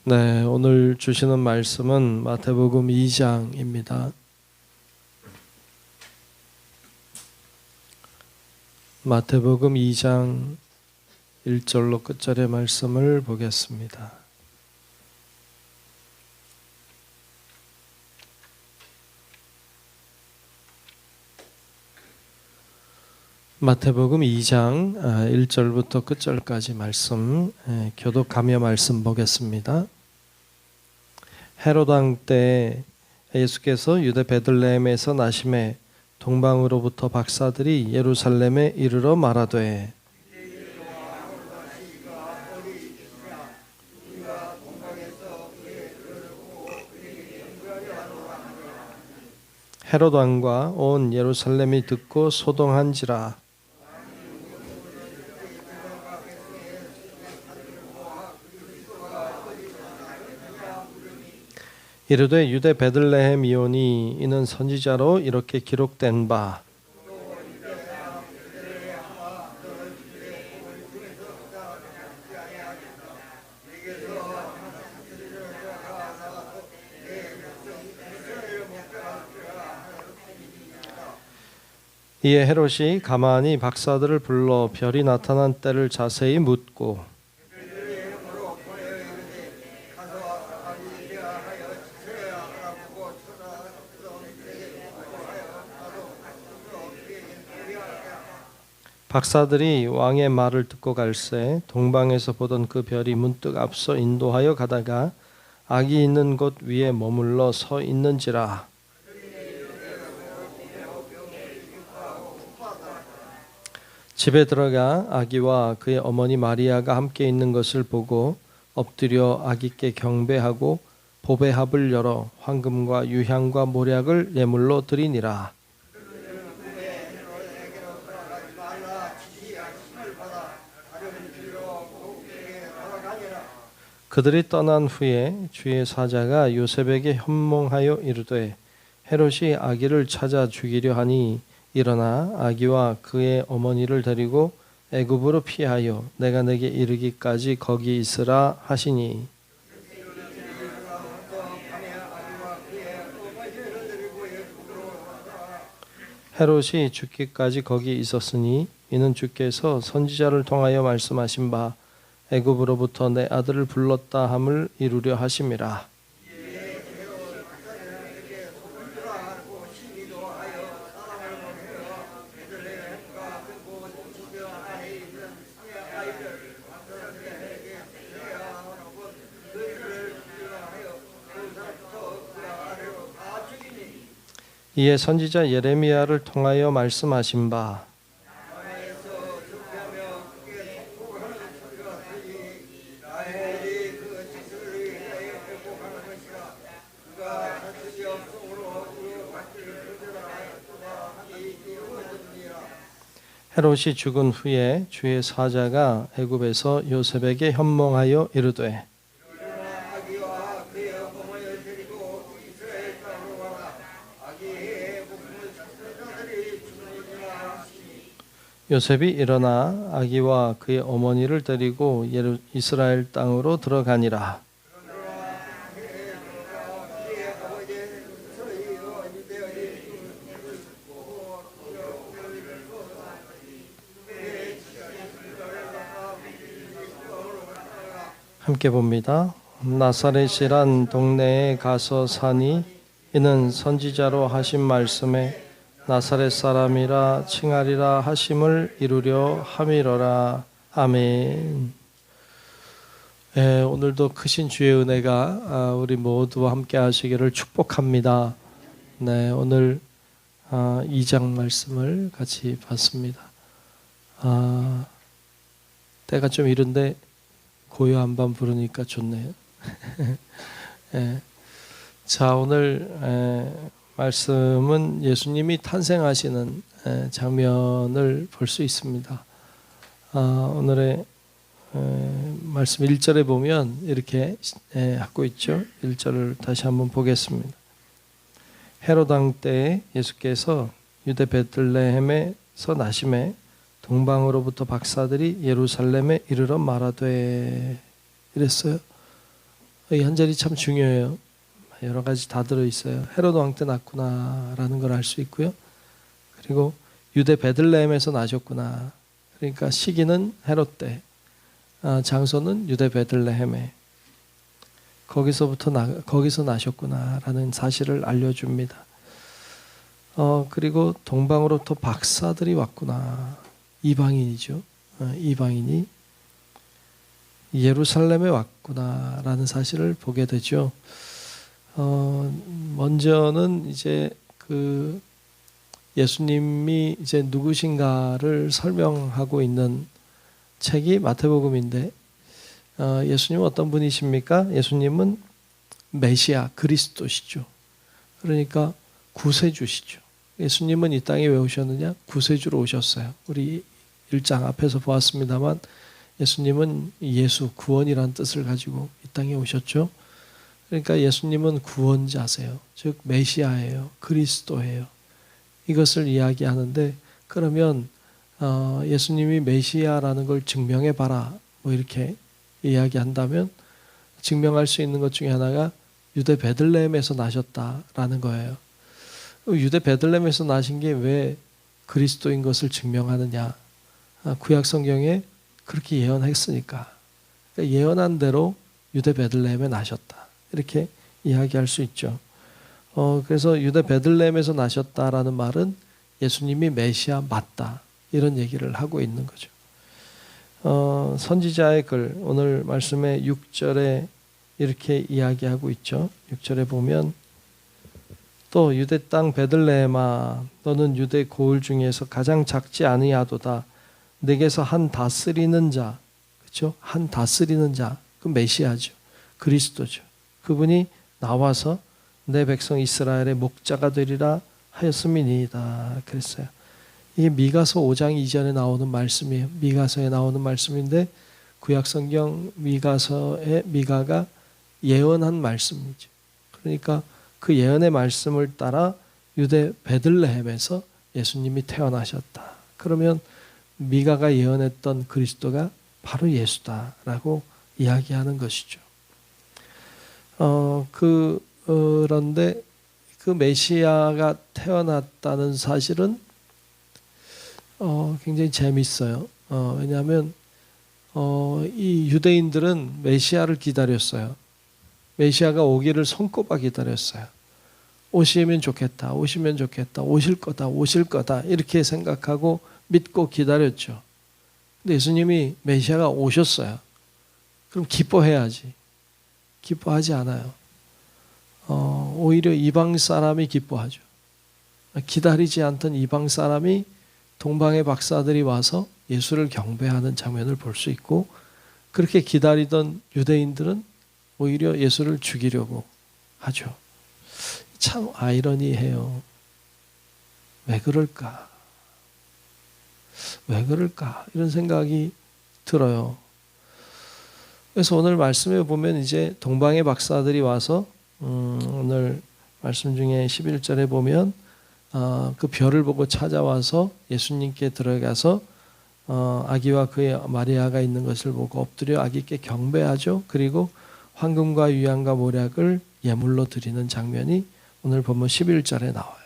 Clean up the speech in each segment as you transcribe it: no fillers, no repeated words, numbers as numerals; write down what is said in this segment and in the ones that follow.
네, 오늘 주시는 말씀은 마태복음 2장입니다. 마태복음 2장 1절로 끝절의 말씀을 보겠습니다. 마태복음 2장 1절부터 끝절까지 말씀, 교독하며 말씀 보겠습니다. 헤롯 왕 때 예수께서 유대 베들레헴에서 나심에 동방으로부터 박사들이 예루살렘에 이르러 말하되 헤롯 왕과 온 예루살렘이 듣고 소동한지라. 이르되 유대 베들레헴이오니 이는 선지자로 이렇게 기록된 바 이에 헤롯이 가만히 박사들을 불러 별이 나타난 때를 자세히 묻고 박사들이 왕의 말을 듣고 갈새 동방에서 보던 그 별이 문득 앞서 인도하여 가다가 아기 있는 곳 위에 머물러 서 있는지라. 집에 들어가 아기와 그의 어머니 마리아가 함께 있는 것을 보고 엎드려 아기께 경배하고 보배합을 열어 황금과 유향과 모략을 예물로 드리니라. 그들이 떠난 후에 주의 사자가 요셉에게 현몽하여 이르되 헤롯이 아기를 찾아 죽이려 하니 일어나 아기와 그의 어머니를 데리고 애굽으로 피하여 내가 내게 이르기까지 거기 있으라 하시니 헤롯이 죽기까지 거기 있었으니 이는 주께서 선지자를 통하여 말씀하신 바 애굽으로부터 내 아들을 불렀다 함을 이루려 하심이라. 이에 선지자 예레미야를 통하여 말씀하신 바 헤롯이 죽은 후에 주의 사자가 애굽에서 요셉에게 현몽하여 이르되 요셉이 일어나 아기와 그의 어머니를 데리고 이스라엘 땅으로 들어가니라. 함께 봅니다. 나사렛이란 동네에 가서 사니 이는 선지자로 하신 말씀에 나사렛 사람이라 칭하리라 하심을 이루려 함이로라. 아멘. 오늘도 크신 주의 은혜가 우리 모두와 함께 하시기를 축복합니다. 네, 오늘 2장 말씀을 같이 봤습니다. 때가 좀 이른데 고요 한번 부르니까 좋네요. 자, 오늘 말씀은 예수님이 탄생하시는 장면을 볼 수 있습니다. 오늘의 말씀 1절에 보면 이렇게 하고 있죠. 1절을 다시 한번 보겠습니다. 헤롯 왕 때 예수께서 유대 베들레헴에서 나심에 동방으로부터 박사들이 예루살렘에 이르러 말하되 이랬어요. 이 한 절이 참 중요해요. 여러 가지 다 들어있어요. 헤로드 왕 때 났구나라는 걸 알 수 있고요. 그리고 유대 베들레헴에서 나셨구나. 그러니까 시기는 헤롯 때, 장소는 유대 베들레헴에. 거기서 나셨구나라는 사실을 알려줍니다. 그리고 동방으로부터 박사들이 왔구나. 이방인이죠. 이방인이 예루살렘에 왔구나라는 사실을 보게 되죠. 먼저는 이제 그 예수님이 이제 누구신가를 설명하고 있는 책이 마태복음인데, 예수님은 어떤 분이십니까? 예수님은 메시아, 그리스도시죠. 그러니까 구세주시죠. 예수님은 이 땅에 왜 오셨느냐? 구세주로 오셨어요. 우리 1장 앞에서 보았습니다만 예수님은 예수, 구원이라는 뜻을 가지고 이 땅에 오셨죠. 그러니까 예수님은 구원자세요. 즉 메시아예요. 그리스도예요. 이것을 이야기하는데, 그러면 예수님이 메시아라는 걸 증명해봐라 뭐 이렇게 이야기한다면, 증명할 수 있는 것 중에 하나가 유대 베들레헴에서 나셨다라는 거예요. 유대 베들레헴에서 나신 게 왜 그리스도인 것을 증명하느냐? 구약 성경에 그렇게 예언했으니까. 그러니까 예언한 대로 유대 베들레헴에 나셨다. 이렇게 이야기할 수 있죠. 그래서 유대 베들레헴에서 나셨다라는 말은 예수님이 메시아 맞다. 이런 얘기를 하고 있는 거죠. 선지자의 글, 오늘 말씀의 6절에 이렇게 이야기하고 있죠. 6절에 보면 또 유대 땅 베들레헴아, 너는 유대 고을 중에서 가장 작지 아니하도다. 내게서 한 다스리는 자, 그렇죠? 한 다스리는 자, 그 메시아죠. 그리스도죠. 그분이 나와서 내 백성 이스라엘의 목자가 되리라 하였음이니이다. 그랬어요. 이게 미가서 5장 2절에 나오는 말씀이에요. 미가서에 나오는 말씀인데, 구약성경 미가서의 미가가 예언한 말씀이죠. 그러니까 그 예언의 말씀을 따라 유대 베들레헴에서 예수님이 태어나셨다. 그러면 미가가 예언했던 그리스도가 바로 예수다라고 이야기하는 것이죠. 그런데 그 메시아가 태어났다는 사실은 굉장히 재밌어요. 왜냐하면 이 유대인들은 메시아를 기다렸어요. 메시아가 오기를 손꼽아 기다렸어요. 오시면 좋겠다, 오시면 좋겠다, 오실 거다, 오실 거다 이렇게 생각하고 믿고 기다렸죠. 근데 예수님이 메시아가 오셨어요. 그럼 기뻐해야지. 기뻐하지 않아요. 오히려 이방 사람이 기뻐하죠. 기다리지 않던 이방 사람이 동방의 박사들이 와서 예수를 경배하는 장면을 볼 수 있고, 그렇게 기다리던 유대인들은 오히려 예수를 죽이려고 하죠. 참 아이러니해요. 왜 그럴까? 왜 그럴까? 이런 생각이 들어요. 그래서 오늘 말씀에 보면 이제 동방의 박사들이 와서 오늘 말씀 중에 11절에 보면 그 별을 보고 찾아와서 예수님께 들어가서 아기와 그의 마리아가 있는 것을 보고 엎드려 아기께 경배하죠. 그리고 황금과 유향과 모략을 예물로 드리는 장면이 오늘 보면 11절에 나와요.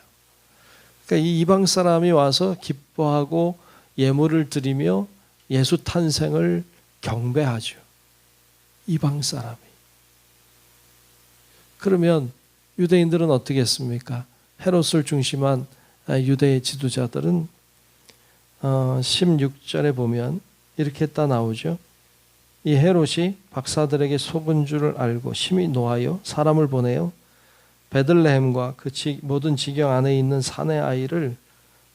그러니까 이 이방 사람이 와서 기뻐하고 예물을 드리며 예수 탄생을 경배하죠. 이방 사람이. 그러면 유대인들은 어떻게 했습니까? 헤롯을 중심한 유대의 지도자들은 16절에 보면 이렇게 딱 나오죠. 이 헤롯이 박사들에게 속은 줄을 알고 심히 노하여 사람을 보내요. 베들레헴과 그 모든 지경 안에 있는 산의 아이를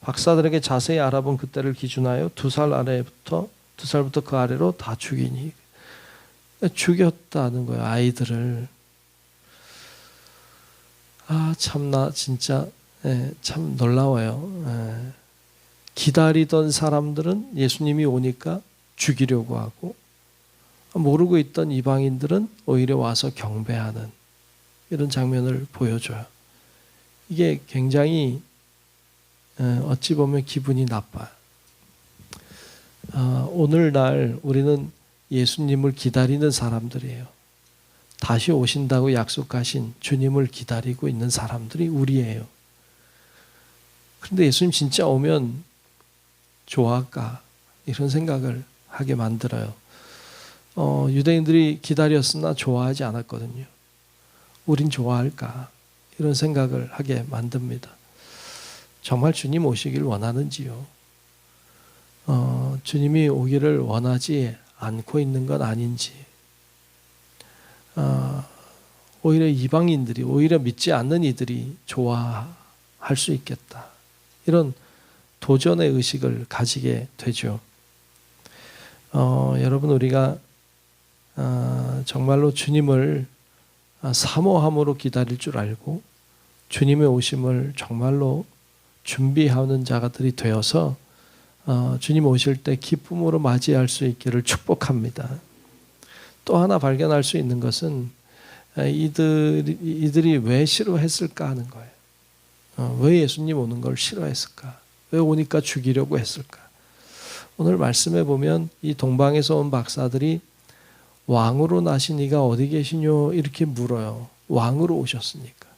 박사들에게 자세히 알아본 그때를 기준하여 2살부터 그 아래로 다 죽이니. 죽였다는 거예요, 아이들을. 참나 진짜 참 놀라워요. 기다리던 사람들은 예수님이 오니까 죽이려고 하고, 모르고 있던 이방인들은 오히려 와서 경배하는 이런 장면을 보여줘요. 이게 굉장히 어찌 보면 기분이 나빠요. 오늘날 우리는 예수님을 기다리는 사람들이에요. 다시 오신다고 약속하신 주님을 기다리고 있는 사람들이 우리예요. 그런데 예수님 진짜 오면 좋아할까? 이런 생각을 하게 만들어요. 유대인들이 기다렸으나 좋아하지 않았거든요. 우린 좋아할까? 이런 생각을 하게 만듭니다. 정말 주님 오시길 원하는지요? 주님이 오기를 원하지 않고 있는 건 아닌지, 오히려 이방인들이, 오히려 믿지 않는 이들이 좋아할 수 있겠다. 이런 도전의 의식을 가지게 되죠. 여러분, 우리가 정말로 주님을 사모함으로 기다릴 줄 알고 주님의 오심을 정말로 준비하는 자가들이 되어서 주님 오실 때 기쁨으로 맞이할 수 있기를 축복합니다. 또 하나 발견할 수 있는 것은 이들이 왜 싫어했을까 하는 거예요. 왜 예수님 오는 걸 싫어했을까? 왜 오니까 죽이려고 했을까? 오늘 말씀해 보면 이 동방에서 온 박사들이 왕으로 나신 이가 어디 계시뇨? 이렇게 물어요. 왕으로 오셨으니까.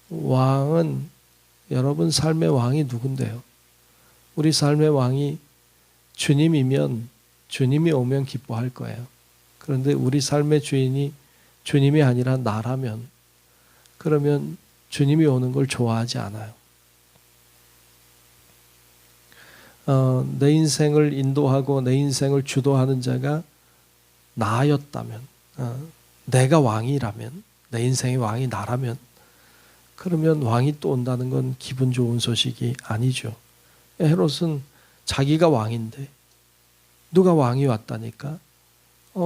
왕은, 여러분 삶의 왕이 누군데요? 우리 삶의 왕이 주님이면, 주님이 오면 기뻐할 거예요. 그런데 우리 삶의 주인이 주님이 아니라 나라면, 그러면 주님이 오는 걸 좋아하지 않아요. 내 인생을 인도하고 내 인생을 주도하는 자가 나였다면, 내가 왕이라면, 내 인생의 왕이 나라면, 그러면 왕이 또 온다는 건 기분 좋은 소식이 아니죠. 헤롯은 자기가 왕인데 누가 왕이 왔다니까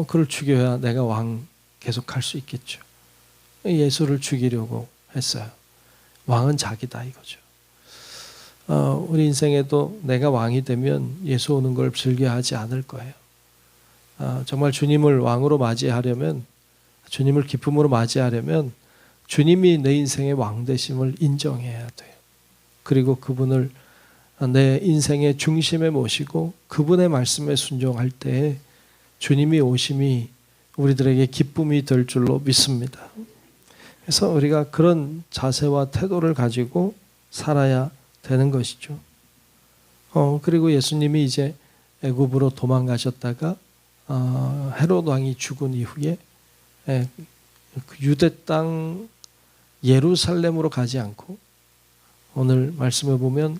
그를 죽여야 내가 왕 계속 할 수 있겠죠. 예수를 죽이려고 했어요. 왕은 자기다 이거죠. 우리 인생에도 내가 왕이 되면 예수 오는 걸 즐겨하지 않을 거예요. 정말 주님을 왕으로 맞이하려면, 주님을 기쁨으로 맞이하려면 주님이 내 인생의 왕 되심을 인정해야 돼요. 그리고 그분을 내 인생의 중심에 모시고 그분의 말씀에 순종할 때에 주님이 오심이 우리들에게 기쁨이 될 줄로 믿습니다. 그래서 우리가 그런 자세와 태도를 가지고 살아야 되는 것이죠. 그리고 예수님이 이제 애굽으로 도망가셨다가 헤롯 왕이 죽은 이후에 유대 땅 예루살렘으로 가지 않고 오늘 말씀을 보면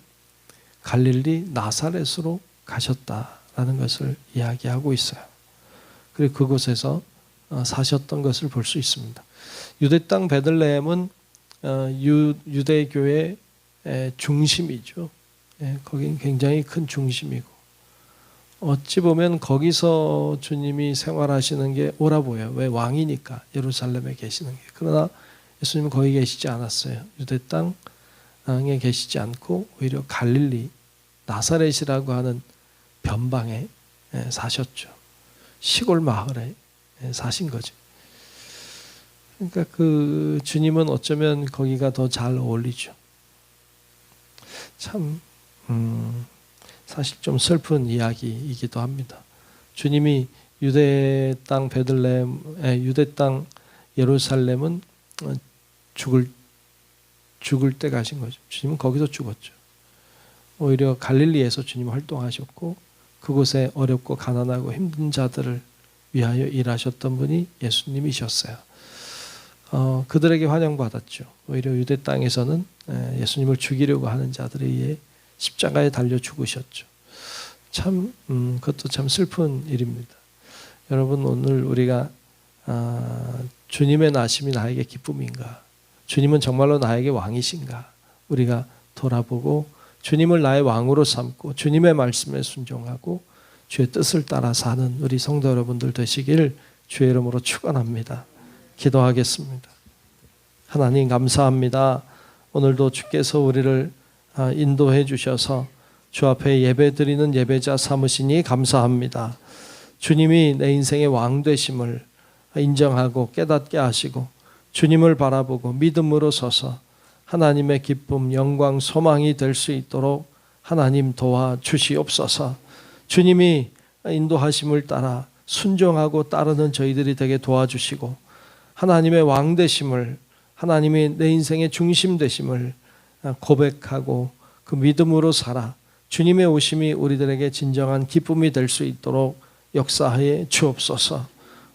갈릴리 나사렛으로 가셨다라는 것을 이야기하고 있어요. 그리고 그곳에서 사셨던 것을 볼 수 있습니다. 유대 땅 베들레헴은 유대교의 중심이죠. 거긴 굉장히 큰 중심이고 어찌 보면 거기서 주님이 생활하시는 게 옳아 보여요. 왜? 왕이니까 예루살렘에 계시는 게. 그러나 예수님은 거기 계시지 않았어요. 유대 땅에 계시지 않고 오히려 갈릴리 나사렛이라고 하는 변방에 사셨죠. 시골 마을에 사신 거죠. 그러니까 그 주님은 어쩌면 거기가 더 잘 어울리죠. 참 사실 좀 슬픈 이야기이기도 합니다. 주님이 유대 땅 베들레헴, 유대 땅 예루살렘은 죽을 때 가신 거죠. 주님은 거기서 죽었죠. 오히려 갈릴리에서 주님 활동하셨고 그곳에 어렵고 가난하고 힘든 자들을 위하여 일하셨던 분이 예수님이셨어요. 그들에게 환영받았죠. 오히려 유대 땅에서는 예수님을 죽이려고 하는 자들에 의해 십자가에 달려 죽으셨죠. 참 그것도 참 슬픈 일입니다. 여러분, 오늘 우리가 주님의 나심이 나에게 기쁨인가? 주님은 정말로 나에게 왕이신가? 우리가 돌아보고 주님을 나의 왕으로 삼고 주님의 말씀에 순종하고 주의 뜻을 따라 사는 우리 성도 여러분들 되시길 주의 이름으로 축원합니다. 기도하겠습니다. 하나님 감사합니다. 오늘도 주께서 우리를 인도해 주셔서 주 앞에 예배드리는 예배자 삼으시니 감사합니다. 주님이 내 인생의 왕 되심을 인정하고 깨닫게 하시고 주님을 바라보고 믿음으로 서서 하나님의 기쁨, 영광, 소망이 될 수 있도록 하나님 도와주시옵소서. 주님이 인도하심을 따라 순종하고 따르는 저희들이 되게 도와주시고 하나님의 왕 되심을, 하나님이 내 인생의 중심 되심을 고백하고 그 믿음으로 살아 주님의 오심이 우리들에게 진정한 기쁨이 될 수 있도록 역사하여 주옵소서.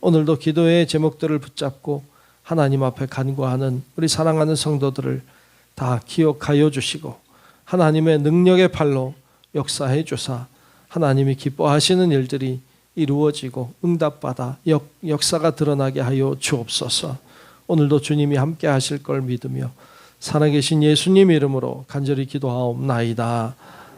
오늘도 기도의 제목들을 붙잡고 하나님 앞에 간구하는 우리 사랑하는 성도들을 다 기억하여 주시고 하나님의 능력의 팔로 역사해 주사 하나님이 기뻐하시는 일들이 이루어지고 응답받아 역사가 드러나게 하여 주옵소서. 오늘도 주님이 함께 하실 걸 믿으며 살아계신 예수님 이름으로 간절히 기도하옵나이다.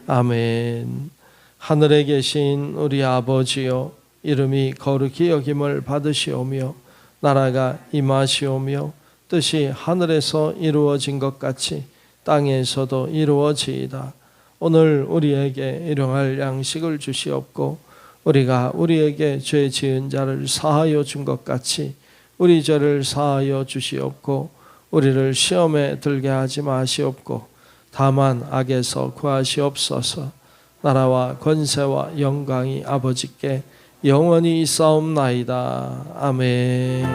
아멘. 하늘에 계신 우리 아버지여, 이름이 거룩히 여김을 받으시오며 나라가 임하시오며 뜻이 하늘에서 이루어진 것 같이 땅에서도 이루어지이다. 오늘 우리에게 일용할 양식을 주시옵고 우리가 우리에게 죄 지은 자를 사하여 준 것 같이 우리 죄를 사하여 주시옵고 우리를 시험에 들게 하지 마시옵고 다만 악에서 구하시옵소서. 나라와 권세와 영광이 아버지께 영원히 있사옵나이다. 아멘.